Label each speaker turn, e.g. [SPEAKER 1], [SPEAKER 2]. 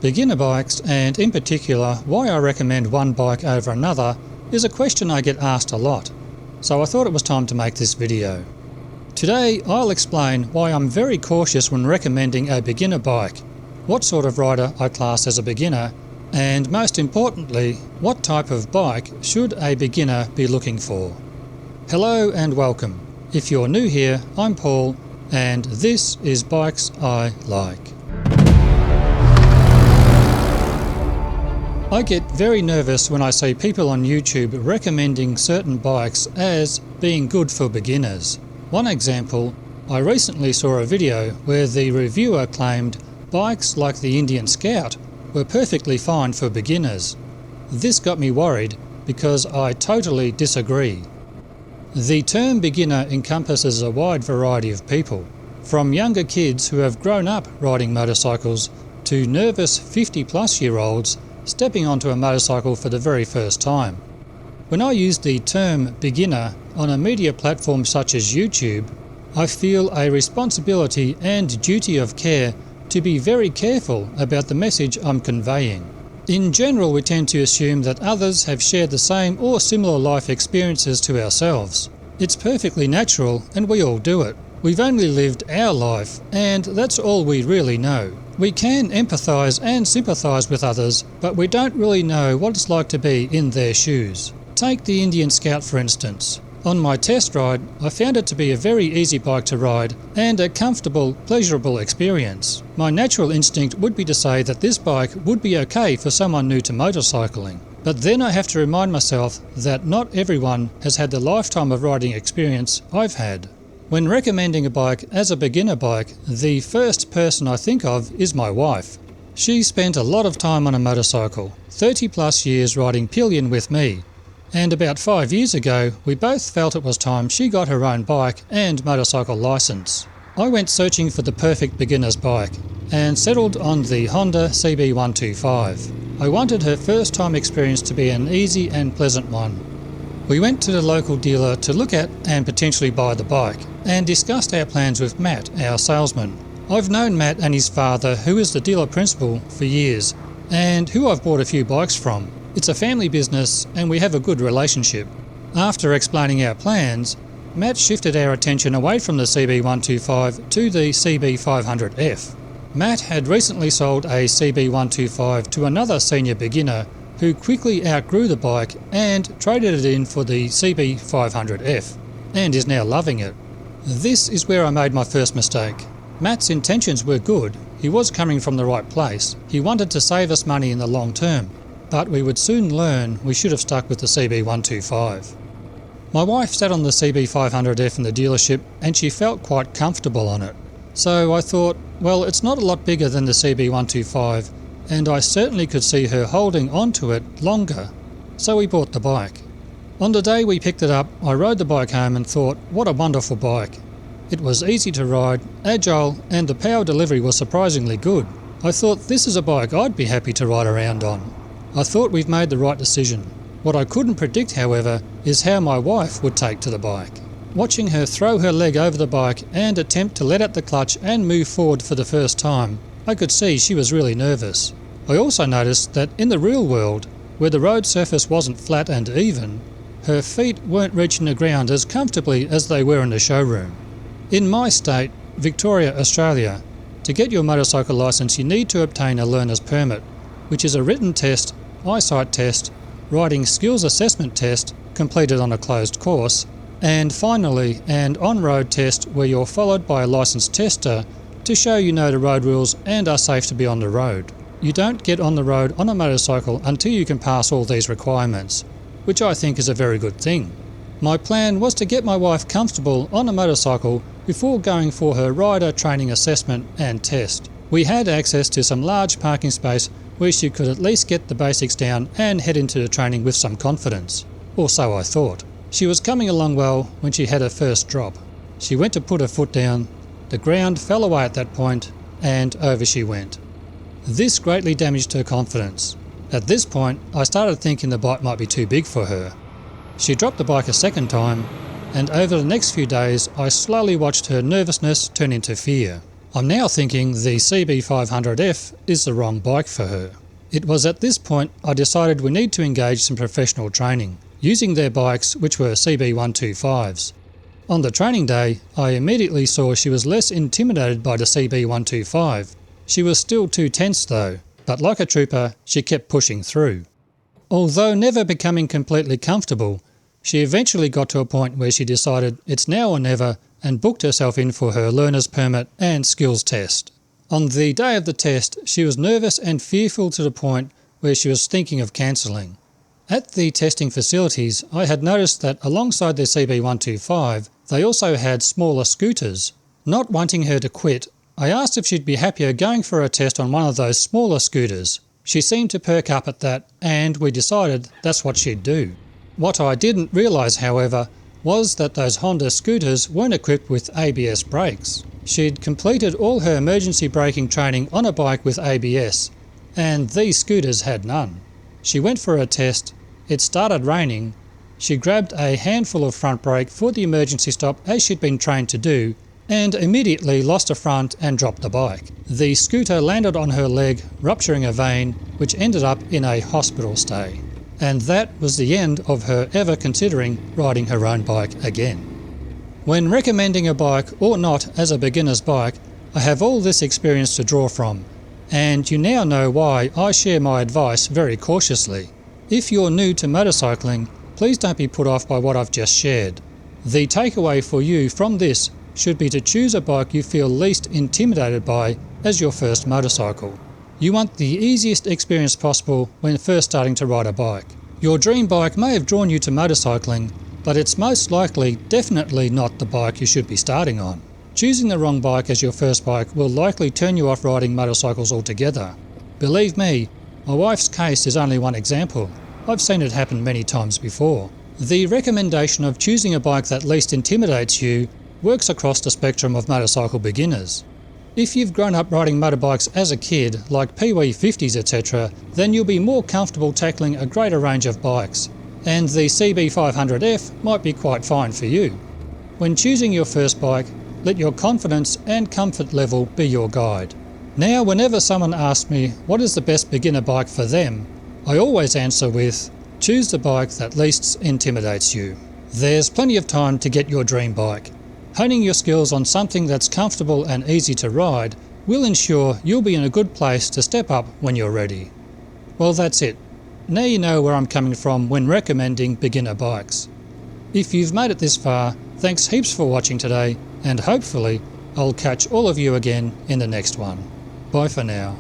[SPEAKER 1] Beginner bikes, and in particular why I recommend one bike over another, is a question I get asked a lot, so I thought it was time to make this video. Today I'll explain why I'm very cautious when recommending a beginner bike, what sort of rider I class as a beginner, and most importantly, what type of bike should a beginner be looking for. Hello and welcome. If you're new here, I'm Paul, and this is Bikes I Like. I get very nervous when I see people on YouTube recommending certain bikes as being good for beginners. One example, I recently saw a video where the reviewer claimed bikes like the Indian Scout were perfectly fine for beginners. This got me worried because I totally disagree. The term beginner encompasses a wide variety of people, from younger kids who have grown up riding motorcycles to nervous 50-plus-year-olds stepping onto a motorcycle for the very first time. When I use the term beginner on a media platform such as YouTube, I feel a responsibility and duty of care to be very careful about the message I'm conveying. In general, we tend to assume that others have shared the same or similar life experiences to ourselves. It's perfectly natural and we all do it. We've only lived our life, and that's all we really know. We can empathise and sympathise with others, but we don't really know what it's like to be in their shoes. Take the Indian Scout for instance. On my test ride, I found it to be a very easy bike to ride and a comfortable, pleasurable experience. My natural instinct would be to say that this bike would be okay for someone new to motorcycling. But then I have to remind myself that not everyone has had the lifetime of riding experience I've had. When recommending a bike as a beginner bike, the first person I think of is my wife. She spent a lot of time on a motorcycle, 30 plus years riding pillion with me, and about 5 years ago we both felt it was time she got her own bike and motorcycle licence. I went searching for the perfect beginner's bike and settled on the Honda CB125. I wanted her first time experience to be an easy and pleasant one. We went to the local dealer to look at and potentially buy the bike, and discussed our plans with Matt, our salesman. I've known Matt and his father, who is the dealer principal, for years, and who I've bought a few bikes from. It's a family business and we have a good relationship. After explaining our plans, Matt shifted our attention away from the CB125 to the CB500F. Matt had recently sold a CB125 to another senior beginner who quickly outgrew the bike and traded it in for the CB500F, and is now loving it. This is where I made my first mistake. Matt's intentions were good, he was coming from the right place, he wanted to save us money in the long term, but we would soon learn we should have stuck with the CB125. My wife sat on the CB500F in the dealership and she felt quite comfortable on it. So I thought, well, it's not a lot bigger than the CB125, and I certainly could see her holding on to it longer, so we bought the bike. On the day we picked it up, I rode the bike home and thought, what a wonderful bike. It was easy to ride, agile, and the power delivery was surprisingly good. I thought this is a bike I'd be happy to ride around on. I thought we've made the right decision. What I couldn't predict, however, is how my wife would take to the bike. Watching her throw her leg over the bike and attempt to let out the clutch and move forward for the first time, I could see she was really nervous. I also noticed that in the real world, where the road surface wasn't flat and even, her feet weren't reaching the ground as comfortably as they were in the showroom. In my state, Victoria, Australia, to get your motorcycle licence you need to obtain a learner's permit, which is a written test, eyesight test, riding skills assessment test completed on a closed course, and finally an on-road test where you're followed by a licensed tester to show you know the road rules and are safe to be on the road. You don't get on the road on a motorcycle until you can pass all these requirements, which I think is a very good thing. My plan was to get my wife comfortable on a motorcycle before going for her rider training assessment and test. We had access to some large parking space where she could at least get the basics down and head into the training with some confidence. Or so I thought. She was coming along well when she had her first drop. She went to put her foot down, the ground fell away at that point, and over she went. This greatly damaged her confidence. At this point, I started thinking the bike might be too big for her. She dropped the bike a second time, and over the next few days I slowly watched her nervousness turn into fear. I'm now thinking the CB500F is the wrong bike for her. It was at this point I decided we need to engage some professional training, using their bikes which were CB125s. On the training day, I immediately saw she was less intimidated by the CB125. She was still too tense though, but like a trooper, she kept pushing through. Although never becoming completely comfortable, she eventually got to a point where she decided it's now or never and booked herself in for her learner's permit and skills test. On the day of the test, she was nervous and fearful to the point where she was thinking of cancelling. At the testing facilities, I had noticed that alongside their CB125, they also had smaller scooters. Not wanting her to quit, I asked if she'd be happier going for a test on one of those smaller scooters. She seemed to perk up at that, and we decided that's what she'd do. What I didn't realise, however, was that those Honda scooters weren't equipped with ABS brakes. She'd completed all her emergency braking training on a bike with ABS, and these scooters had none. She went for a test, it started raining, she grabbed a handful of front brake for the emergency stop as she'd been trained to do, and immediately lost a front and dropped the bike. The scooter landed on her leg, rupturing a vein, which ended up in a hospital stay. And that was the end of her ever considering riding her own bike again. When recommending a bike or not as a beginner's bike, I have all this experience to draw from, and you now know why I share my advice very cautiously. If you're new to motorcycling, please don't be put off by what I've just shared. The takeaway for you from this should be to choose a bike you feel least intimidated by as your first motorcycle. You want the easiest experience possible when first starting to ride a bike. Your dream bike may have drawn you to motorcycling, but it's most likely definitely not the bike you should be starting on. Choosing the wrong bike as your first bike will likely turn you off riding motorcycles altogether. Believe me, my wife's case is only one example. I've seen it happen many times before. The recommendation of choosing a bike that least intimidates you works across the spectrum of motorcycle beginners. If you've grown up riding motorbikes as a kid, like Pee-wee 50s etc, then you'll be more comfortable tackling a greater range of bikes, and the CB500F might be quite fine for you. When choosing your first bike, let your confidence and comfort level be your guide. Now, whenever someone asks me what is the best beginner bike for them, I always answer with, choose the bike that least intimidates you. There's plenty of time to get your dream bike. Honing your skills on something that's comfortable and easy to ride will ensure you'll be in a good place to step up when you're ready. Well, that's it. Now you know where I'm coming from when recommending beginner bikes. If you've made it this far, thanks heaps for watching today, and hopefully I'll catch all of you again in the next one. Bye for now.